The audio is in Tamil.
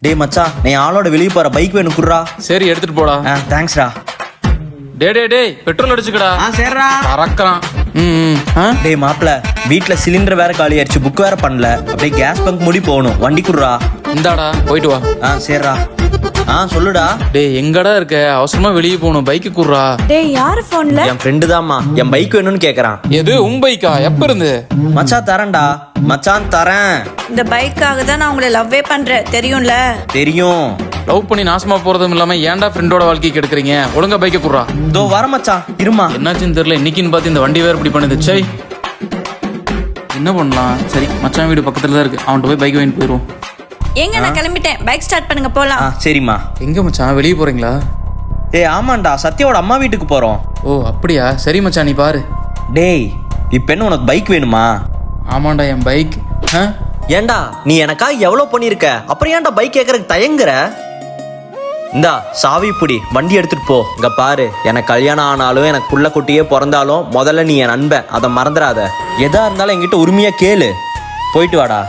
டேய் மச்சான், நீ ஆளோட வெளியே போற பைக் வேணும் குர்ரா. சரி எடுத்துட்டு போடா. தேங்க்ஸ்டா. டேய் பெட்ரோல் அடிச்சுக்கடா. சரிடா. பறக்கலாம். டேய் மாப்ள, வீட்ல சிலிண்டர் வேற காலி ஆயிடுச்சு, புக் வேற பண்ணல. அப்படியே கேஸ் பங்க் முடி போகணும், வண்டி குர்ரா. இந்தாடா போயிட்டு வா. சரிடா. சொல்லுடா. டேய் எங்கடா இருக்க? அவசரமா வெளியே போகணும், பைக்கு குர்ரா. டேய் யாரு போன்ல? என் ஃப்ரெண்டு தான்மா, என் பைக் வேணும்னு கேக்குறான். எது உன் பைக்கா? எப்ப இருந்து? மச்சான் தரேன்டா. மச்சான் தரேன். இந்த பைக்காக தான் நான் உங்களை லவ்வே பண்றேன், தெரியும்ல? தெரியும். லவ் பண்ணி நாசமா போறதும் இல்லாம ஏன்டா ஃப்ரெண்டோட வாழ்க்கைக்கு எடுக்கிறீங்க? ஒழுங்கா பைக்கை குர்ரா. இதோ வர மச்சான், இருமா. என்னாச்சுன்னு தெரியல, இன்னைக்குன்னு பார்த்து இந்த வண்டி வேற இப்படி பண்ணுது. சரி என்ன பண்ணலாம்? சரி மச்சான் வீடு பக்கத்துல தான் இருக்கு, அவன்கிட்ட போய் பைக் வாங்கிட்டு போயிடுவோம். எங்க நான் கிளம்பிட்டேன், பைக் ஸ்டார்ட் பண்ணுங்க போலாம். சரிம்மா. எங்க மச்சான், வெளியே போறீங்களா? ஆமாண்டா, சத்யாவோட அம்மா வீட்டுக்கு போறோம். ஓ அப்படியா? சரி மச்சான் நீ பாரு. டேய் இப்ப என்ன உனக்கு பைக் வேணுமா? ஆமாண்டா என் பைக். ஏண்டா நீ எனக்காக எவ்வளவு பண்ணிருக்க, அப்புறம் ஏன்டா பைக் கேட்கறதுக்கு தயங்குற? இந்தா சாவி புடி, வண்டி எடுத்துட்டு போ. இங்க பாரு, எனக்கு கல்யாணம் ஆனாலும் எனக்கு புள்ள குட்டியே பிறந்தாலும் முதல்ல நீ என் நண்பன், அதை மறந்துடாத. எதா இருந்தாலும் என்கிட்ட உரிமையா கேளு. போயிட்டு வாடா.